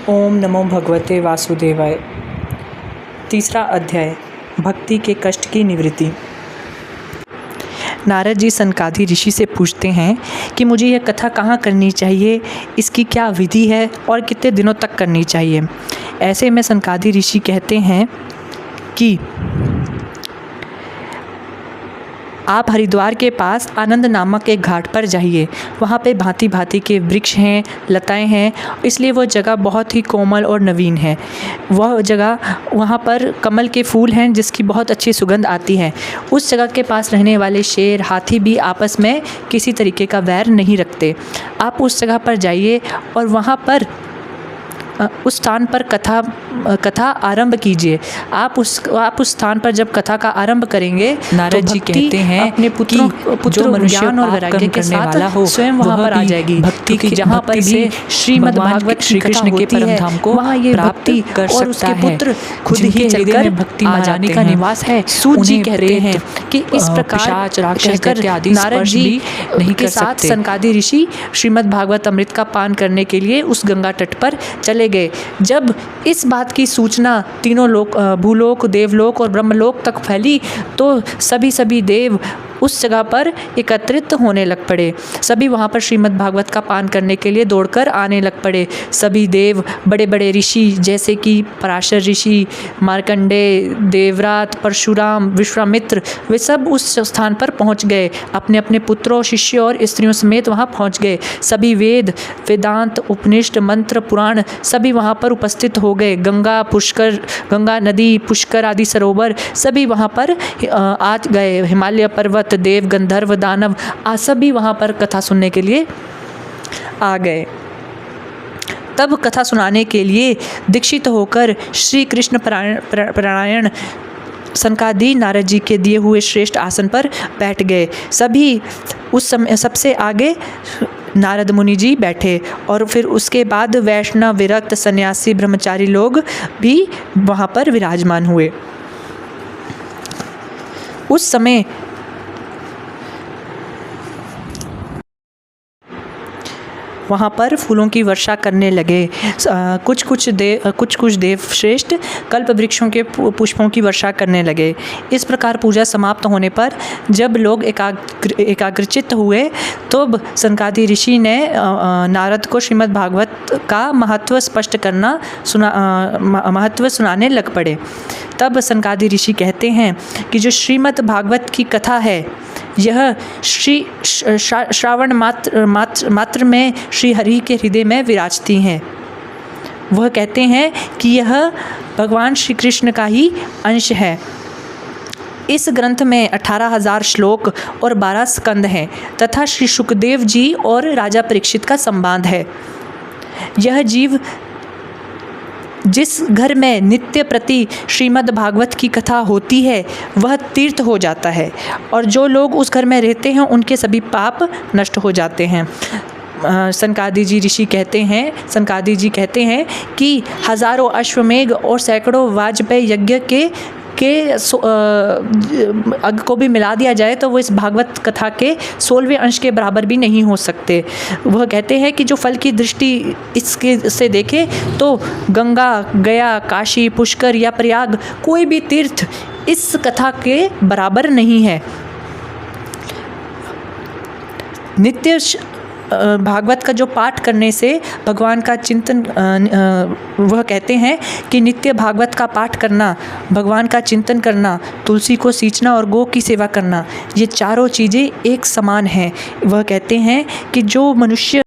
ओम नमो भगवते वासुदेवाय। तीसरा अध्याय, भक्ति के कष्ट की निवृत्ति। नारद जी सनकादि ऋषि से पूछते हैं कि मुझे यह कथा कहाँ करनी चाहिए, इसकी क्या विधि है और कितने दिनों तक करनी चाहिए। ऐसे में सनकादि ऋषि कहते हैं कि आप हरिद्वार के पास आनंद नामक एक घाट पर जाइए। वहाँ पे भांति भांति के वृक्ष हैं, लताएं हैं, इसलिए वह जगह बहुत ही कोमल और नवीन है। वह जगह, वहाँ पर कमल के फूल हैं जिसकी बहुत अच्छी सुगंध आती है। उस जगह के पास रहने वाले शेर, हाथी भी आपस में किसी तरीके का वैर नहीं रखते। आप उस जगह पर जाइए और वहाँ पर उस स्थान पर कथा आरंभ कीजिए। आप उस स्थान पर जब कथा का आरंभ करेंगे, नारद जी कहते हैं अपने पुत्र मनुष्य और वैराग्य के साथ स्वयं वहाँ पर आ जाएगी भक्ति की, जहाँ पर भी श्रीमद् भागवत श्री कृष्ण के परम धाम को वहाँ ये भक्ति कर सकता है। और उसके पुत्र खुद ही चलकर भक्ति में जाने का निवास है। सूत जी कहते हैं कि इस प्रकार नारद जी नहीं के साथ सनकादि ऋषि श्रीमद् भागवत अमृत का पान करने के लिए उस गंगा तट पर चले गए। जब इस बात की सूचना तीनों लोक, भूलोक, देवलोक और ब्रह्मलोक तक फैली तो सभी देव उस जगह पर एकत्रित होने लग पड़े। सभी वहाँ पर श्रीमद् भागवत का पान करने के लिए दौड़कर आने लग पड़े। सभी देव, बड़े बड़े ऋषि जैसे कि पराशर ऋषि, मार्कंडेय, देवव्रत, परशुराम, विश्वामित्र, वे सब उस स्थान पर पहुँच गए। अपने अपने पुत्रों, शिष्यों और स्त्रियों समेत वहाँ पहुँच गए। सभी वेद, वेदांत, उपनिषद, मंत्र, पुराण सभी वहाँ पर उपस्थित हो गए। गंगा नदी, पुष्कर आदि सरोवर सभी वहाँ पर आ गए। हिमालय पर्वत, देव, गंधर्व, दानव सभी वहाँ पर कथा सुनने के लिए आ गए। तब कथा सुनाने के लिए दीक्षित होकर श्री कृष्ण परायण सनकादि नारद जी के दिए हुए श्रेष्ठ आसन पर बैठ गए। सभी उस समय सबसे आगे नारद मुनि जी बैठे और फिर उसके बाद वैष्णव, विरक्त, सन्यासी, ब्रह्मचारी लोग भी वहाँ पर विराजमान हुए। उस समय वहाँ पर फूलों की वर्षा करने लगे। कुछ देव श्रेष्ठ कल्प वृक्षों के पुष्पों की वर्षा करने लगे। इस प्रकार पूजा समाप्त होने पर जब लोग एकाग्रचित्त हुए तो सनकादि ऋषि ने नारद को श्रीमद् भागवत का महत्व सुनाने लग पड़े। तब सनकादि ऋषि कहते हैं कि जो श्रीमद् भागवत की कथा है, यह श्रावण मात्र में श्री हरि के हृदय में विराजती हैं। वह कहते हैं कि यह भगवान श्री कृष्ण का ही अंश है। इस ग्रंथ में 18,000 श्लोक और 12 स्कंद हैं तथा श्री सुखदेव जी और राजा परीक्षित का संवाद है। यह जीव जिस घर में नित्य प्रति श्रीमद् भागवत की कथा होती है वह तीर्थ हो जाता है और जो लोग उस घर में रहते हैं उनके सभी पाप नष्ट हो जाते हैं। सनकादि जी कहते हैं कि हजारों अश्वमेघ और सैकड़ों वाजपेयी यज्ञ के अग को भी मिला दिया जाए तो वो इस भागवत कथा के 16वें अंश के बराबर भी नहीं हो सकते। वह कहते हैं कि जो फल की दृष्टि इसके से देखे तो गंगा, गया, काशी, पुष्कर या प्रयाग कोई भी तीर्थ इस कथा के बराबर नहीं है। नित्य भागवत का जो पाठ करने से भगवान का चिंतन, वह कहते हैं कि नित्य भागवत का पाठ करना, भगवान का चिंतन करना, तुलसी को सींचना और गौ की सेवा करना, ये चारों चीज़ें एक समान हैं। वह कहते हैं कि जो मनुष्य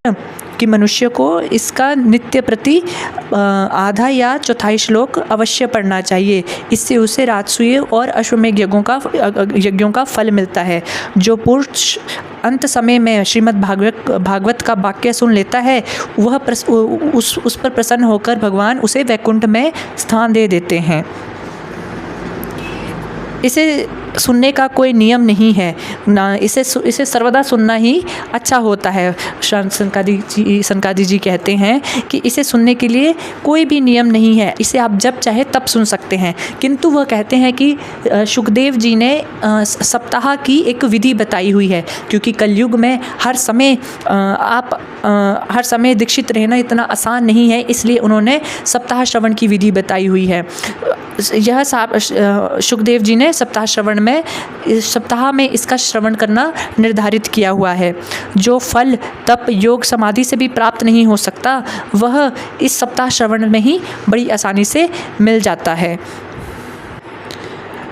को इसका नित्य प्रति आधा या चौथाई श्लोक अवश्य पढ़ना चाहिए। इससे उसे राजसूय और अश्वमेघ यज्ञों का फल मिलता है। जो पुरुष अंत समय में श्रीमद् भागवत का वाक्य सुन लेता है वह उस पर प्रसन्न होकर भगवान उसे वैकुंठ में स्थान दे देते हैं। इसे सुनने का कोई नियम नहीं है ना, इसे सर्वदा सुनना ही अच्छा होता है। सनकादि जी कहते हैं कि इसे सुनने के लिए कोई भी नियम नहीं है, इसे आप जब चाहे तब सुन सकते हैं। किंतु वह कहते हैं कि शुकदेव जी ने सप्ताह की एक विधि बताई हुई है, क्योंकि कलयुग में हर समय दीक्षित रहना इतना आसान नहीं है, इसलिए उन्होंने सप्ताह श्रवण की विधि बताई हुई है। यह शुकदेव जी ने सप्ताह में इसका श्रवण करना निर्धारित किया हुआ है। जो फल तप योग समाधि से भी प्राप्त नहीं हो सकता, वह इस सप्ताह श्रवण में ही बड़ी आसानी से मिल जाता है।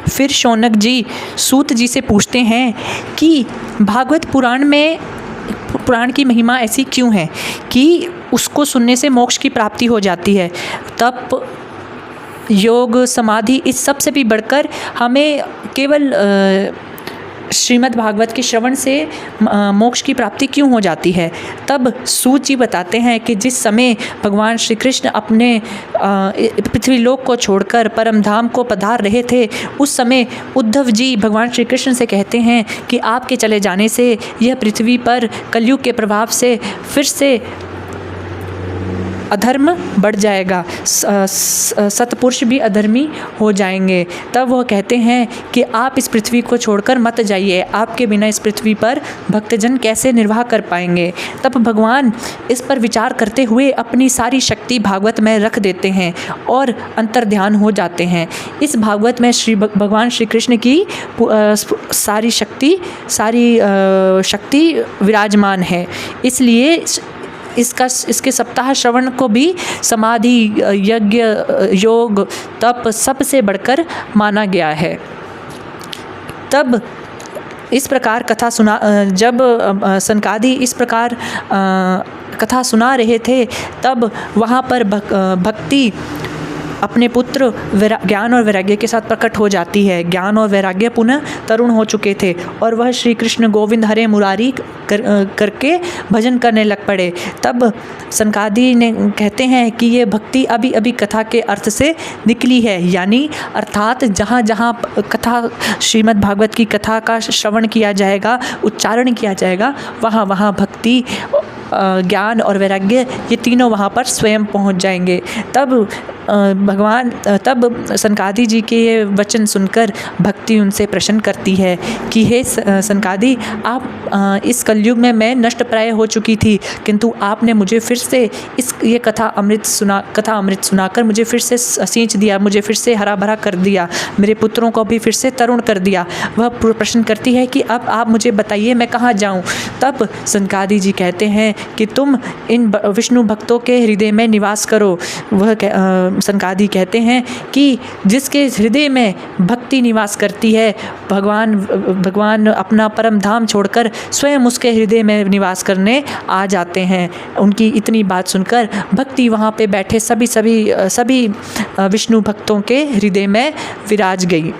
फिर शौनक जी सूत जी से पूछते हैं कि भागवत पुराण की महिमा ऐसी क्यों है कि उसको सुनने से मोक्ष की प्राप्ति हो जाती है। तप योग समाधि इस सब से भी बढ़कर हमें केवल श्रीमद् भागवत के श्रवण से मोक्ष की प्राप्ति क्यों हो जाती है। तब सूत जी बताते हैं कि जिस समय भगवान श्री कृष्ण अपने पृथ्वी लोक को छोड़कर परम धाम को पधार रहे थे, उस समय उद्धव जी भगवान श्री कृष्ण से कहते हैं कि आपके चले जाने से यह पृथ्वी पर कलयुग के प्रभाव से फिर से अधर्म बढ़ जाएगा, सतपुरुष भी अधर्मी हो जाएंगे। तब वह कहते हैं कि आप इस पृथ्वी को छोड़कर मत जाइए, आपके बिना इस पृथ्वी पर भक्तजन कैसे निर्वाह कर पाएंगे। तब भगवान इस पर विचार करते हुए अपनी सारी शक्ति भागवत में रख देते हैं और अंतर्ध्यान हो जाते हैं। इस भागवत में भगवान श्री कृष्ण की सारी शक्ति विराजमान है, इसलिए इसके सप्ताह श्रवण को भी समाधि यज्ञ योग तप सबसे बढ़कर माना गया है। तब इस प्रकार कथा सुना, जब सनकादि इस प्रकार कथा सुना रहे थे, तब वहाँ पर भक्ति अपने पुत्र ज्ञान और वैराग्य के साथ प्रकट हो जाती है। ज्ञान और वैराग्य पुनः तरुण हो चुके थे और वह श्री कृष्ण गोविंद हरे मुरारी करके भजन करने लग पड़े। तब सनकादि ने कहते हैं कि ये भक्ति अभी अभी कथा के अर्थ से निकली है, यानी अर्थात जहाँ जहाँ कथा श्रीमद् भागवत की कथा का श्रवण किया जाएगा, उच्चारण किया जाएगा, वहाँ वहाँ भक्ति ज्ञान और वैराग्य ये तीनों वहाँ पर स्वयं पहुँच जाएंगे। तब सनकादि जी के ये वचन सुनकर भक्ति उनसे प्रसन्न करती है कि हे सनकादि, आप इस कलयुग में मैं नष्ट प्राय हो चुकी थी, किंतु आपने मुझे फिर से ये कथा अमृत सुनाकर मुझे फिर से सींच दिया, मुझे फिर से हरा भरा कर दिया, मेरे पुत्रों को भी फिर से तरुण कर दिया। वह प्रश्न करती है कि अब आप मुझे बताइए मैं कहाँ जाऊँ। तब सनकादि जी कहते हैं कि तुम इन विष्णु भक्तों के हृदय में निवास करो। वह सनकादि कहते हैं कि जिसके हृदय में भक्ति निवास करती है, भगवान अपना परम धाम छोड़कर स्वयं उसके हृदय में निवास करने आ जाते हैं। उनकी इतनी बात सुनकर भक्ति वहाँ पे बैठे सभी विष्णु भक्तों के हृदय में विराज गई।